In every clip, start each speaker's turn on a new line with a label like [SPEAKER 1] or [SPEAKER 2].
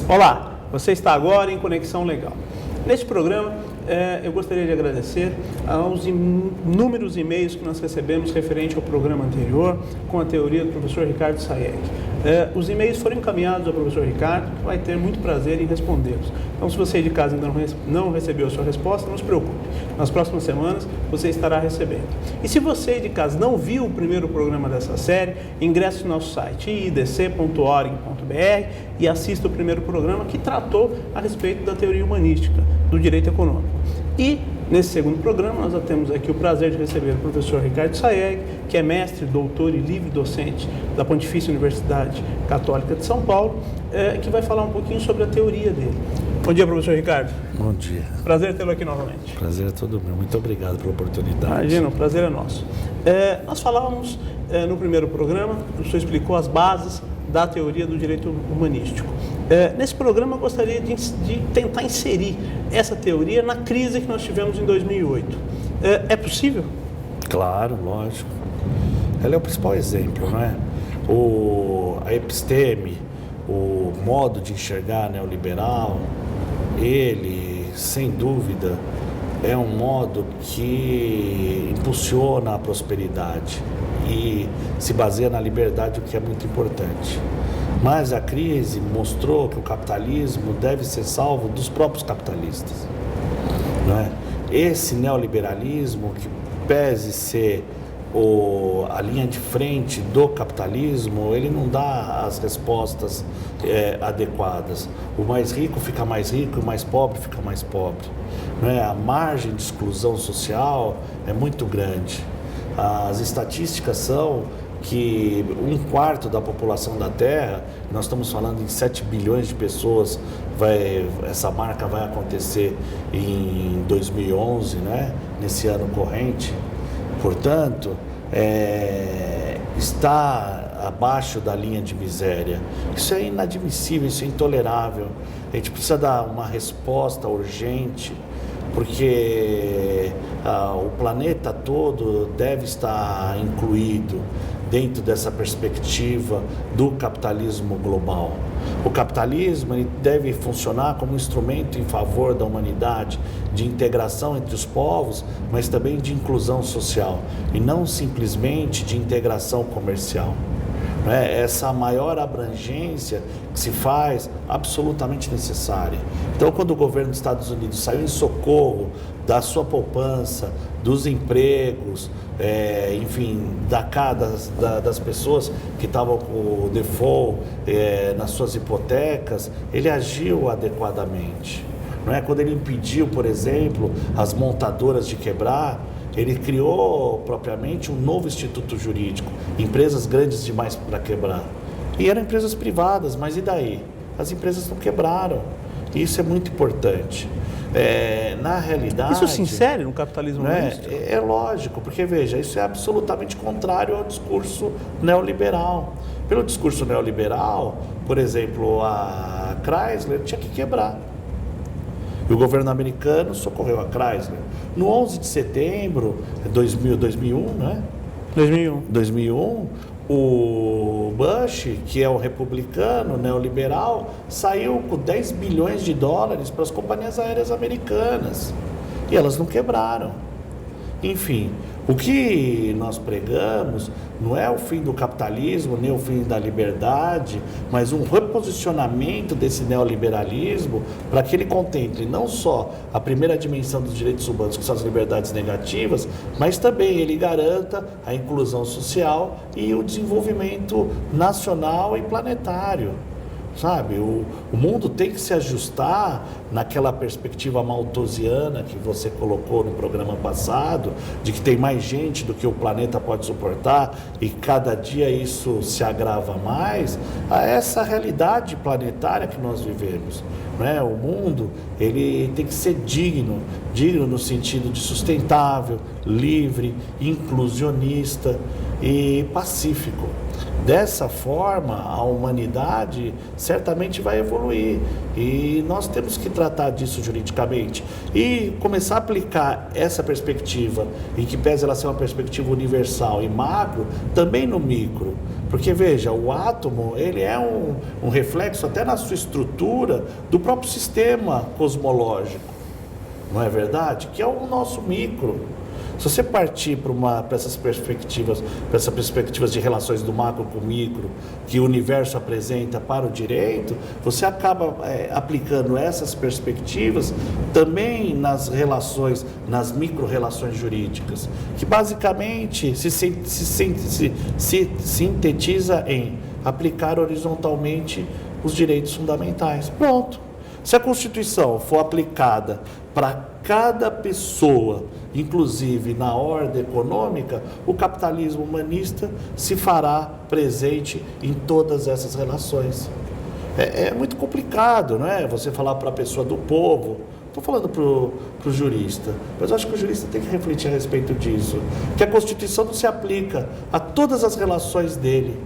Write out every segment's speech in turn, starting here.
[SPEAKER 1] Olá, você está agora em Conexão Legal. Neste programa, eu gostaria de agradecer aos inúmeros e-mails que nós recebemos referente ao programa anterior com a teoria do professor Ricardo Sayegh. Os e-mails foram encaminhados ao professor Ricardo, que vai ter muito prazer em respondê-los. Então, se você de casa ainda não recebeu a sua resposta, não se preocupe. Nas próximas semanas, você estará recebendo. E se você de casa não viu o primeiro programa dessa série, ingresse no nosso site idc.org.br e assista o primeiro programa que tratou a respeito da teoria humanística, do direito econômico. E nesse segundo programa, nós já temos aqui o prazer de receber o professor Ricardo Sayegh, que é mestre, doutor e livre docente da Pontifícia Universidade Católica de São Paulo, que vai falar um pouquinho sobre a teoria dele. Bom dia, professor Ricardo.
[SPEAKER 2] Bom dia.
[SPEAKER 1] Prazer tê-lo aqui novamente.
[SPEAKER 2] Prazer é todo meu. Muito obrigado pela oportunidade.
[SPEAKER 1] Imagina, o prazer é nosso. Nós falávamos no primeiro programa, o senhor explicou as bases da teoria do direito humanístico. Nesse programa, eu gostaria de tentar inserir essa teoria na crise que nós tivemos em 2008. É possível?
[SPEAKER 2] Claro, lógico. Ela é o principal exemplo, não é? A episteme, o modo de enxergar neoliberal, ele, sem dúvida, é um modo que impulsiona a prosperidade e se baseia na liberdade, o que é muito importante. Mas a crise mostrou que o capitalismo deve ser salvo dos próprios capitalistas, não é? Esse neoliberalismo, que pese ser a linha de frente do capitalismo, ele não dá as respostas adequadas. O mais rico fica mais rico e o mais pobre fica mais pobre, não é? A margem de exclusão social é muito grande. As estatísticas são que 1/4 da população da Terra, nós estamos falando em 7 bilhões de pessoas, essa marca vai acontecer em 2011, né? Nesse ano corrente. Portanto, está abaixo da linha de miséria. Isso é inadmissível, isso é intolerável. A gente precisa dar uma resposta urgente, porque o planeta todo deve estar incluído dentro dessa perspectiva do capitalismo global. O capitalismo ele deve funcionar como um instrumento em favor da humanidade, de integração entre os povos, mas também de inclusão social, e não simplesmente de integração comercial. Essa maior abrangência que se faz absolutamente necessária. Então, quando o governo dos Estados Unidos saiu em socorro da sua poupança, dos empregos, enfim, das pessoas que estavam com o default nas suas hipotecas, ele agiu adequadamente. Não é? Quando ele impediu, por exemplo, as montadoras de quebrar, ele criou propriamente um novo instituto jurídico, empresas grandes demais para quebrar. E eram empresas privadas, mas e daí? As empresas não quebraram. E isso é muito importante. Na realidade...
[SPEAKER 1] Isso se insere no capitalismo humanístico?
[SPEAKER 2] É lógico, porque veja, isso é absolutamente contrário ao discurso neoliberal. Pelo discurso neoliberal, por exemplo, a Chrysler tinha que quebrar. E o governo americano socorreu a Chrysler. No 11 de setembro de 2001, né? 2001, o Bush, que é um republicano neoliberal, saiu com 10 bilhões de dólares para as companhias aéreas americanas. E elas não quebraram. Enfim, o que nós pregamos não é o fim do capitalismo, nem o fim da liberdade, mas um reposicionamento desse neoliberalismo para que ele contemple não só a primeira dimensão dos direitos humanos, que são as liberdades negativas, mas também ele garanta a inclusão social e o desenvolvimento nacional e planetário. Sabe, o mundo tem que se ajustar naquela perspectiva malthusiana que você colocou no programa passado, de que tem mais gente do que o planeta pode suportar e cada dia isso se agrava mais, a essa realidade planetária que nós vivemos. Né? O mundo ele tem que ser digno no sentido de sustentável, livre, inclusionista e pacífico. Dessa forma, a humanidade certamente vai evoluir e nós temos que tratar disso juridicamente e começar a aplicar essa perspectiva, em que pese ela ser uma perspectiva universal e macro, também no micro. Porque, veja, o átomo ele é um reflexo até na sua estrutura do próprio sistema cosmológico, não é verdade? Que é o nosso micro. Se você partir para essas perspectivas de relações do macro com o micro, que o universo apresenta para o direito, você acaba aplicando essas perspectivas também nas relações, nas micro-relações jurídicas, que basicamente se sintetiza em aplicar horizontalmente os direitos fundamentais. Pronto. Se a Constituição for aplicada para cada pessoa, inclusive na ordem econômica, o capitalismo humanista se fará presente em todas essas relações. É muito complicado, não é? Você falar para a pessoa do povo. Estou falando para o jurista, mas eu acho que o jurista tem que refletir a respeito disso, que a Constituição não se aplica a todas as relações dele.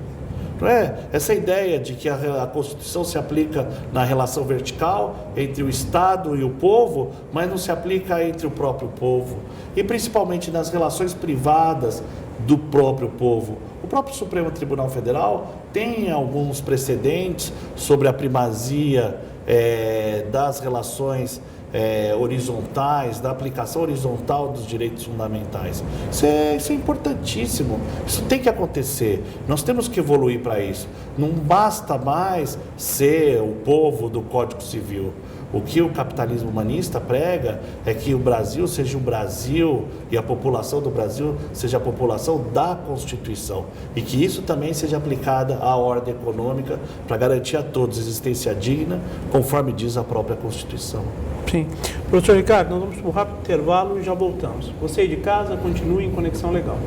[SPEAKER 2] Não é? Essa ideia de que a Constituição se aplica na relação vertical entre o Estado e o povo, mas não se aplica entre o próprio povo. E principalmente nas relações privadas do próprio povo. O próprio Supremo Tribunal Federal tem alguns precedentes sobre a primazia das relações horizontais, da aplicação horizontal dos direitos fundamentais. Isso é importantíssimo, isso tem que acontecer, nós temos que evoluir para isso. Não basta mais ser o povo do Código Civil. O que o capitalismo humanista prega é que o Brasil seja o Brasil e a população do Brasil seja a população da Constituição e que isso também seja aplicada à ordem econômica para garantir a todos existência digna, conforme diz a própria Constituição.
[SPEAKER 1] Sim. Professor Ricardo, nós vamos para um rápido intervalo e já voltamos. Você aí de casa, continue em Conexão Legal.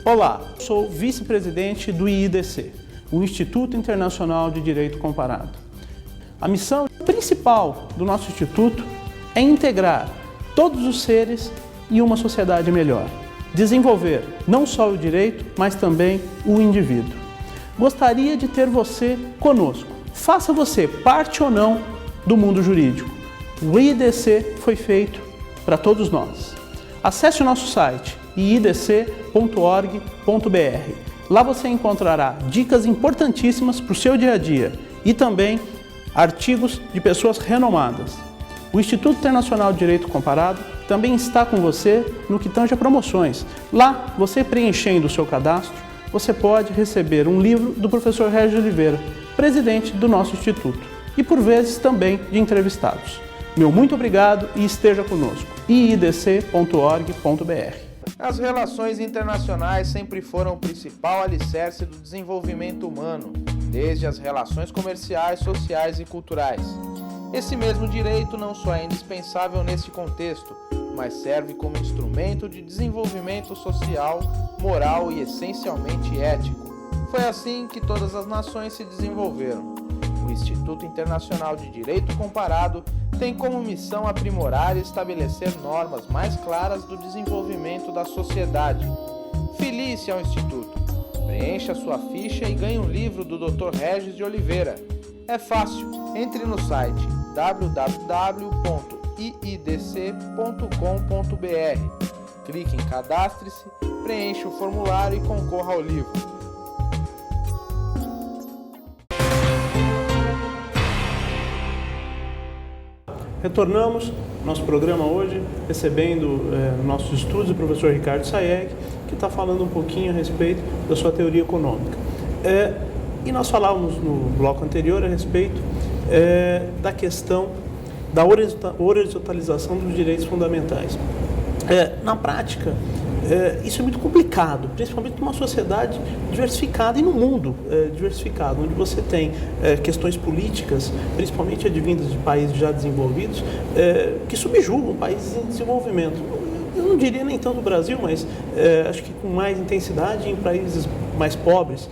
[SPEAKER 1] Olá, sou vice-presidente do IIDC, o Instituto Internacional de Direito Comparado. A missão principal do nosso instituto é integrar todos os seres em uma sociedade melhor, desenvolver não só o direito, mas também o indivíduo. Gostaria de ter você conosco. Faça você parte ou não do mundo jurídico. O IIDC foi feito para todos nós. Acesse o nosso site iidc.org.br. Lá você encontrará dicas importantíssimas para o seu dia a dia e também artigos de pessoas renomadas. O Instituto Internacional de Direito Comparado também está com você no que tange a promoções. Lá, você preenchendo o seu cadastro, você pode receber um livro do professor Regis de Oliveira, presidente do nosso Instituto, e por vezes também de entrevistados. Meu muito obrigado e esteja conosco. iidc.org.br.
[SPEAKER 3] As relações internacionais sempre foram o principal alicerce do desenvolvimento humano, desde as relações comerciais, sociais e culturais. Esse mesmo direito não só é indispensável neste contexto, mas serve como instrumento de desenvolvimento social, moral e essencialmente ético. Foi assim que todas as nações se desenvolveram. O Instituto Internacional de Direito Comparado tem como missão aprimorar e estabelecer normas mais claras do desenvolvimento da sociedade. Filie-se ao Instituto, preencha sua ficha e ganhe um livro do Dr. Regis de Oliveira. É fácil, entre no site www.iidc.com.br, clique em Cadastre-se, preencha o formulário e concorra ao livro.
[SPEAKER 1] Retornamos ao nosso programa hoje, recebendo nossos estudos o professor Ricardo Sayegh, que está falando um pouquinho a respeito da sua teoria econômica. E nós falávamos no bloco anterior a respeito da questão da horizontalização dos direitos fundamentais. Na prática, isso é muito complicado, principalmente numa sociedade diversificada e no mundo diversificado, onde você tem questões políticas, principalmente advindas de países já desenvolvidos, que subjugam países em desenvolvimento. eu não diria nem tanto no Brasil, mas acho que com mais intensidade em países mais pobres.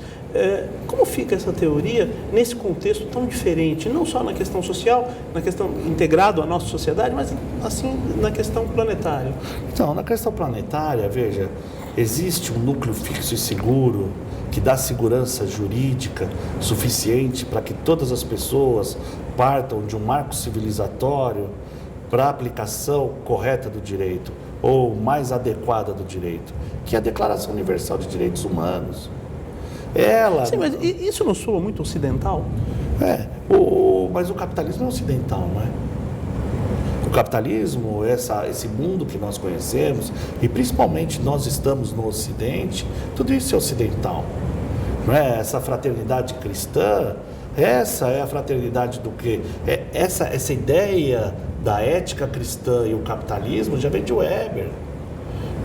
[SPEAKER 1] Como fica essa teoria nesse contexto tão diferente, não só na questão social, na questão integrado à nossa sociedade, mas assim na questão planetária?
[SPEAKER 2] Então, na questão planetária, veja, existe um núcleo fixo e seguro que dá segurança jurídica suficiente para que todas as pessoas partam de um marco civilizatório para a aplicação correta do direito, ou mais adequada do direito, que é a Declaração Universal de Direitos Humanos.
[SPEAKER 1] Sim, mas isso não soa muito ocidental?
[SPEAKER 2] Mas o capitalismo é ocidental, não é? O capitalismo, esse mundo que nós conhecemos, e principalmente nós estamos no Ocidente, tudo isso é ocidental. Não é? Essa fraternidade cristã, essa é a fraternidade do quê? Essa ideia da ética cristã e o capitalismo já vem de Weber.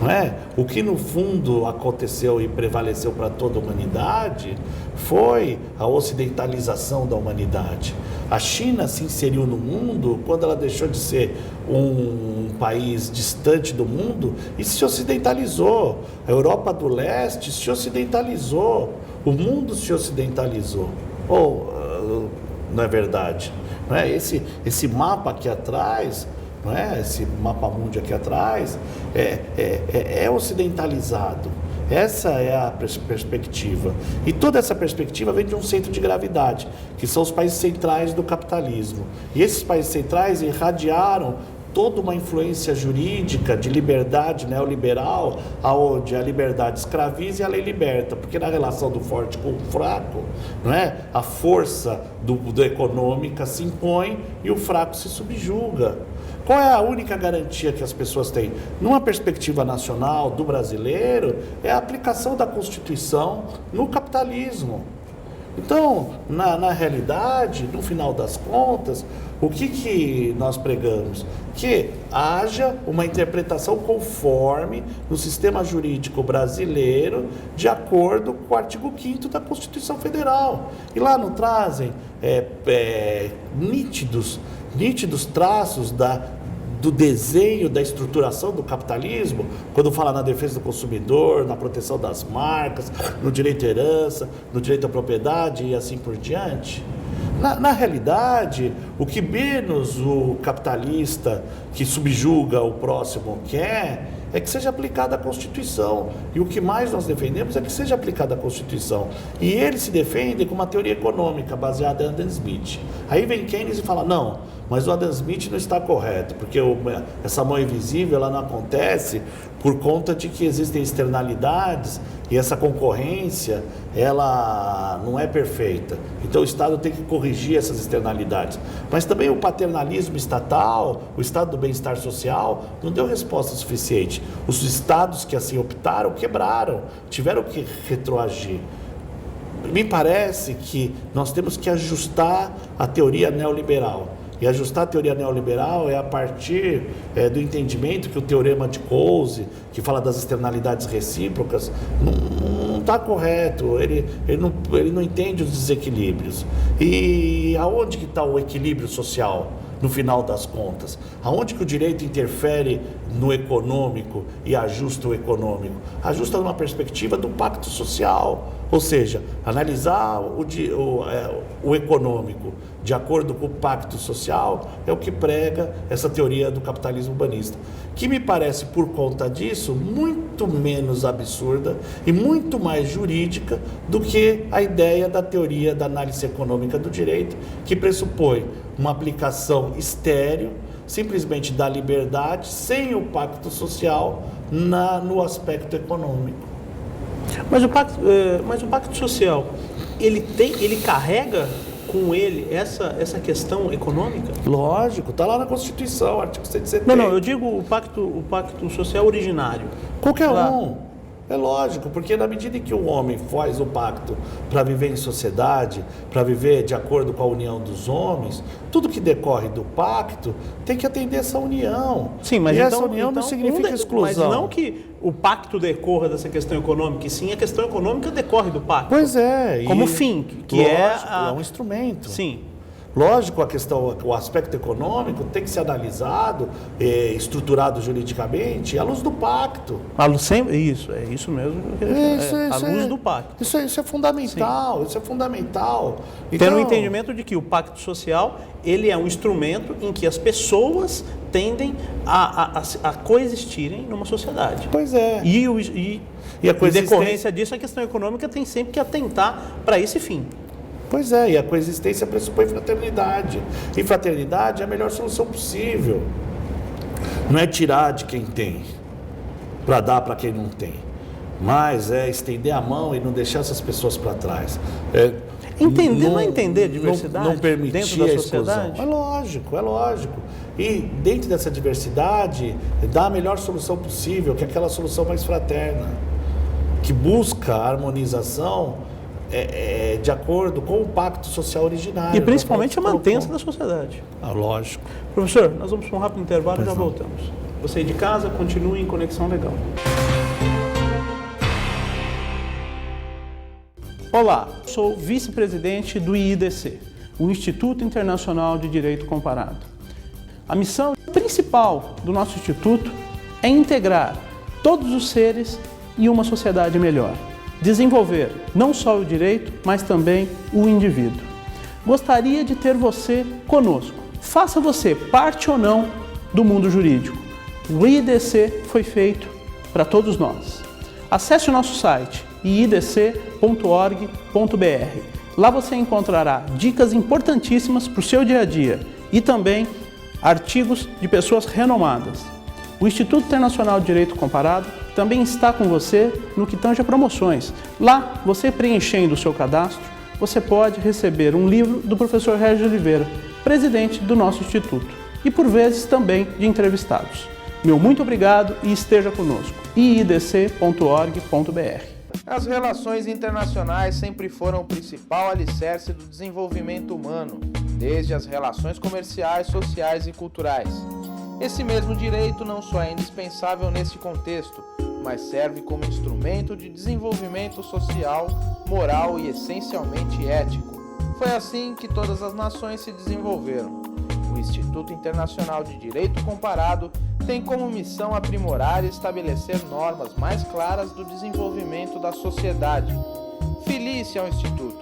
[SPEAKER 2] Não é? O que no fundo aconteceu e prevaleceu para toda a humanidade foi a ocidentalização da humanidade. A China se inseriu no mundo quando ela deixou de ser um país distante do mundo e se ocidentalizou. A Europa do Leste se ocidentalizou. O mundo se ocidentalizou. Não é verdade? Não é? Esse mapa aqui atrás... Não é? Esse mapa mundi aqui atrás é ocidentalizado. Essa é a perspectiva. E toda essa perspectiva vem de um centro de gravidade, que são os países centrais do capitalismo. E esses países centrais irradiaram toda uma influência jurídica de liberdade neoliberal, onde a liberdade escraviza e a lei liberta, porque na relação do forte com o fraco, não é? A força do econômica se impõe e o fraco se subjuga. Qual é a única garantia que as pessoas têm? Numa perspectiva nacional do brasileiro, é a aplicação da Constituição no capitalismo. Então, na realidade, no final das contas, o que nós pregamos? Que haja uma interpretação conforme no sistema jurídico brasileiro, de acordo com o artigo 5º da Constituição Federal. E lá não trazem nítidos traços do desenho, da estruturação do capitalismo, quando fala na defesa do consumidor, na proteção das marcas, no direito à herança, no direito à propriedade e assim por diante. Na realidade, o que menos o capitalista que subjuga o próximo quer é que seja aplicada a Constituição. E o que mais nós defendemos é que seja aplicada a Constituição. E eles se defendem com uma teoria econômica baseada em Adam Smith. Aí vem Keynes e fala, não, mas o Adam Smith não está correto, porque essa mão invisível ela não acontece por conta de que existem externalidades e essa concorrência ela não é perfeita. Então o Estado tem que corrigir essas externalidades. Mas também o paternalismo estatal, o Estado do bem-estar social, não deu resposta suficiente. Os Estados que assim optaram, quebraram, tiveram que retroagir. Me parece que nós temos que ajustar a teoria neoliberal. E ajustar a teoria neoliberal é a partir do entendimento que o teorema de Coase, que fala das externalidades recíprocas, não está correto, ele não entende os desequilíbrios. E aonde que está o equilíbrio social, no final das contas? Aonde que o direito interfere no econômico e ajusta o econômico? Ajusta numa perspectiva do pacto social, ou seja, analisar o econômico de acordo com o pacto social é o que prega essa teoria do capitalismo humanista, que me parece, por conta disso, muito menos absurda e muito mais jurídica do que a ideia da teoria da análise econômica do direito, que pressupõe uma aplicação estéril, simplesmente da liberdade, sem o pacto social no aspecto econômico.
[SPEAKER 1] Mas o pacto social, ele carrega com ele essa questão econômica?
[SPEAKER 2] Lógico, está lá na Constituição, artigo 170.
[SPEAKER 1] Não, eu digo o pacto social originário.
[SPEAKER 2] Qualquer um. É lógico, porque na medida em que o homem faz o pacto para viver em sociedade, para viver de acordo com a união dos homens, tudo que decorre do pacto tem que atender essa união.
[SPEAKER 1] Sim, mas
[SPEAKER 2] e
[SPEAKER 1] então,
[SPEAKER 2] essa união não significa exclusão.
[SPEAKER 1] Mas não que o pacto decorra dessa questão econômica, e sim a questão econômica decorre do pacto.
[SPEAKER 2] Pois é.
[SPEAKER 1] Como fim, que
[SPEAKER 2] lógico, é um instrumento.
[SPEAKER 1] Sim.
[SPEAKER 2] Lógico, o aspecto econômico tem que ser analisado, estruturado juridicamente à luz do pacto.
[SPEAKER 1] Isso, é isso mesmo. À luz do pacto.
[SPEAKER 2] Isso é fundamental,
[SPEAKER 1] Sim.
[SPEAKER 2] isso é fundamental.
[SPEAKER 1] Tendo o entendimento de que o pacto social, ele é um instrumento em que as pessoas tendem a coexistirem numa sociedade.
[SPEAKER 2] Pois é.
[SPEAKER 1] E a
[SPEAKER 2] coexistência...
[SPEAKER 1] decorrência disso, a questão econômica tem sempre que atentar para esse fim.
[SPEAKER 2] Pois é, e a coexistência pressupõe fraternidade. E fraternidade é a melhor solução possível. Não é tirar de quem tem, para dar para quem não tem. Mas é estender a mão e não deixar essas pessoas para trás.
[SPEAKER 1] Não entender a diversidade
[SPEAKER 2] não permitir
[SPEAKER 1] dentro da sociedade?
[SPEAKER 2] É lógico. E dentro dessa diversidade, dar a melhor solução possível, que é aquela solução mais fraterna, que busca a harmonização de acordo com o pacto social originário.
[SPEAKER 1] E principalmente a mantença da sociedade.
[SPEAKER 2] Lógico.
[SPEAKER 1] Professor, nós vamos para um rápido intervalo e já voltamos. Você aí de casa, continue em Conexão Legal. Olá, sou vice-presidente do IIDC, o Instituto Internacional de Direito Comparado. A missão principal do nosso instituto é integrar todos os seres em uma sociedade melhor. Desenvolver não só o direito, mas também o indivíduo. Gostaria de ter você conosco. Faça você parte ou não do mundo jurídico. O IIDC foi feito para todos nós. Acesse o nosso site iidc.org.br. Lá você encontrará dicas importantíssimas para o seu dia a dia e também artigos de pessoas renomadas. O Instituto Internacional de Direito Comparado também está com você no que tange a promoções. Lá, você preenchendo o seu cadastro, você pode receber um livro do professor Régis Oliveira, presidente do nosso instituto, e por vezes também de entrevistados. Meu muito obrigado e esteja conosco. iidc.org.br.
[SPEAKER 3] As relações internacionais sempre foram o principal alicerce do desenvolvimento humano, desde as relações comerciais, sociais e culturais. Esse mesmo direito não só é indispensável nesse contexto, mas serve como instrumento de desenvolvimento social, moral e essencialmente ético. Foi assim que todas as nações se desenvolveram. O Instituto Internacional de Direito Comparado tem como missão aprimorar e estabelecer normas mais claras do desenvolvimento da sociedade. Filie-se ao Instituto,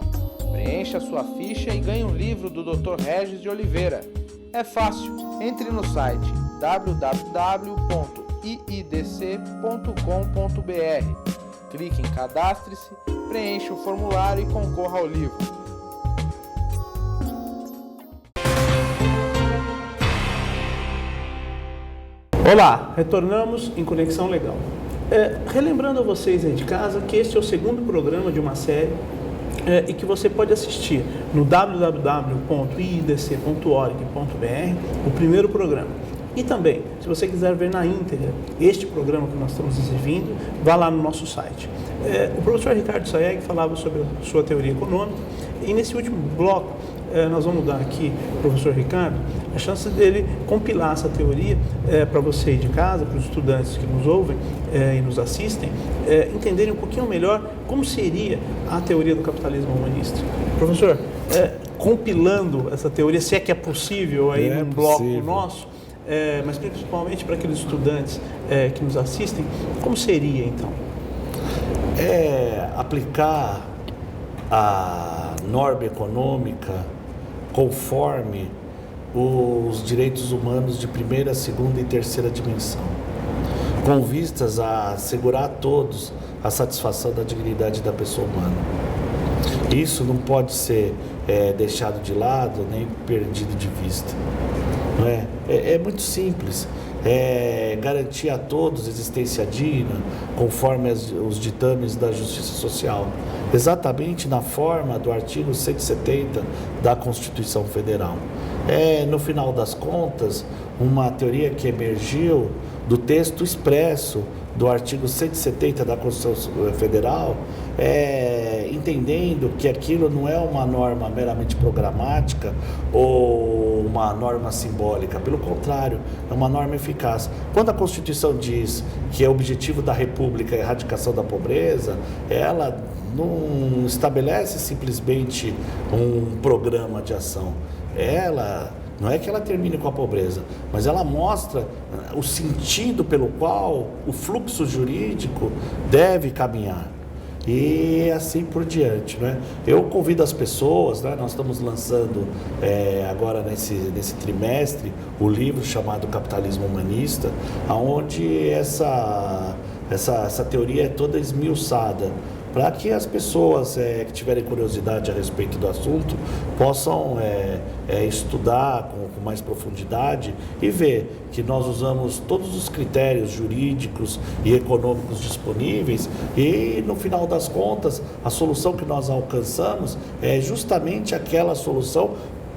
[SPEAKER 3] preencha sua ficha e ganhe um livro do Dr. Régis de Oliveira. É fácil, entre no site www.iidc.com.br, clique em cadastre-se, preencha o formulário e concorra ao livro.
[SPEAKER 1] Olá, retornamos em Conexão Legal. Relembrando a vocês aí de casa que este é o segundo programa de uma série e que você pode assistir no www.iidc.org.br, o primeiro programa. E também, se você quiser ver na íntegra este programa que nós estamos exibindo, vá lá no nosso site. O professor Ricardo Sayeg falava sobre a sua teoria econômica e nesse último bloco nós vamos dar aqui, professor Ricardo, a chance dele compilar essa teoria para você de casa, para os estudantes que nos ouvem e nos assistem, entenderem um pouquinho melhor como seria a teoria do capitalismo humanista. Professor, compilando essa teoria, se é que é possível aí num bloco nosso, mas principalmente para aqueles estudantes que nos assistem, como seria então?
[SPEAKER 2] Aplicar a norma econômica conforme os direitos humanos de primeira, segunda e terceira dimensão, com vistas a assegurar a todos a satisfação da dignidade da pessoa humana. Isso não pode ser deixado de lado nem perdido de vista. Não é? É muito simples. Garantir a todos existência digna conforme os ditames da justiça social, exatamente na forma do artigo 170 da Constituição Federal. No final das contas, uma teoria que emergiu do texto expresso do artigo 170 da Constituição Federal, entendendo que aquilo não é uma norma meramente programática ou uma norma simbólica, pelo contrário, é uma norma eficaz. Quando a Constituição diz que é objetivo da República a erradicação da pobreza, ela não estabelece simplesmente um programa de ação, não é que ela termine com a pobreza, mas ela mostra o sentido pelo qual o fluxo jurídico deve caminhar. E assim por diante, né? Eu convido as pessoas, né? Nós estamos lançando agora nesse trimestre o livro chamado Capitalismo Humanista, onde essa teoria é toda esmiuçada, para que as pessoas que tiverem curiosidade a respeito do assunto possam estudar com mais profundidade e ver que nós usamos todos os critérios jurídicos e econômicos disponíveis e, no final das contas, a solução que nós alcançamos é justamente aquela solução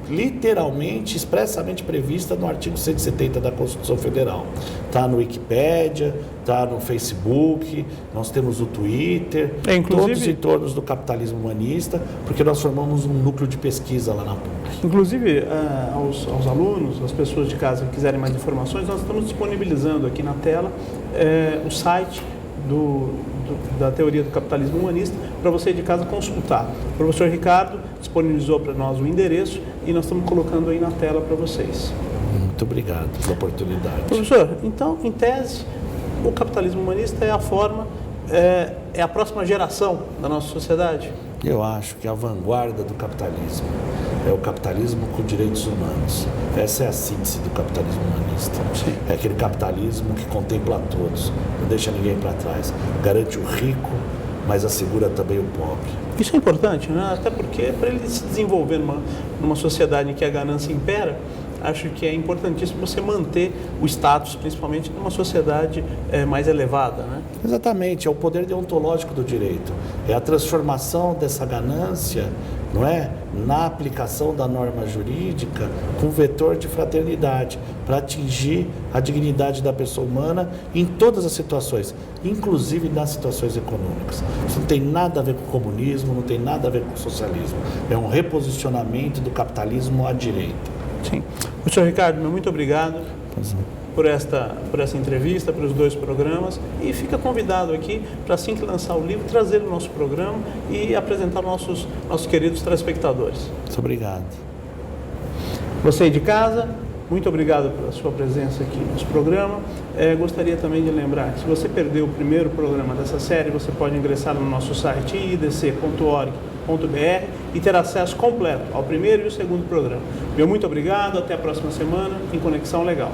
[SPEAKER 2] literalmente, expressamente prevista no artigo 170 da Constituição Federal. Está no Wikipédia, está no Facebook, nós temos o Twitter, todos em torno do capitalismo humanista, porque nós formamos um núcleo de pesquisa lá na PUC.
[SPEAKER 1] Inclusive, aos alunos, às pessoas de casa que quiserem mais informações, nós estamos disponibilizando aqui na tela o site da teoria do capitalismo humanista para você de casa consultar. O professor Ricardo disponibilizou para nós o endereço e nós estamos colocando aí na tela para vocês.
[SPEAKER 2] Muito obrigado pela oportunidade.
[SPEAKER 1] Professor, então, em tese, o capitalismo humanista é a forma, é a próxima geração da nossa sociedade?
[SPEAKER 2] Eu acho que a vanguarda do capitalismo é o capitalismo com direitos humanos. Essa é a síntese do capitalismo humanista.
[SPEAKER 1] Sim.
[SPEAKER 2] É aquele capitalismo que contempla a todos, não deixa ninguém para trás, garante o rico, mas assegura também o pobre.
[SPEAKER 1] Isso é importante, né? Até porque para ele se desenvolver numa sociedade em que a ganância impera, acho que é importantíssimo você manter o status, principalmente numa sociedade mais elevada, né?
[SPEAKER 2] Exatamente, é o poder deontológico do direito. É a transformação dessa ganância, não é, na aplicação da norma jurídica com vetor de fraternidade, para atingir a dignidade da pessoa humana em todas as situações, inclusive nas situações econômicas. Isso não tem nada a ver com o comunismo, não tem nada a ver com o socialismo. É um reposicionamento do capitalismo à direita.
[SPEAKER 1] Sim. Professor Ricardo, muito obrigado por esta entrevista, pelos 2 programas, e fica convidado aqui para, assim que lançar o livro, trazer o nosso programa e apresentar nossos queridos telespectadores.
[SPEAKER 2] Muito obrigado.
[SPEAKER 1] Você de casa, muito obrigado pela sua presença aqui no nosso programa. Gostaria também de lembrar que, se você perdeu o primeiro programa dessa série, você pode ingressar no nosso site idc.org.br e ter acesso completo ao primeiro e o segundo programa. Muito obrigado, até a próxima semana em Conexão Legal.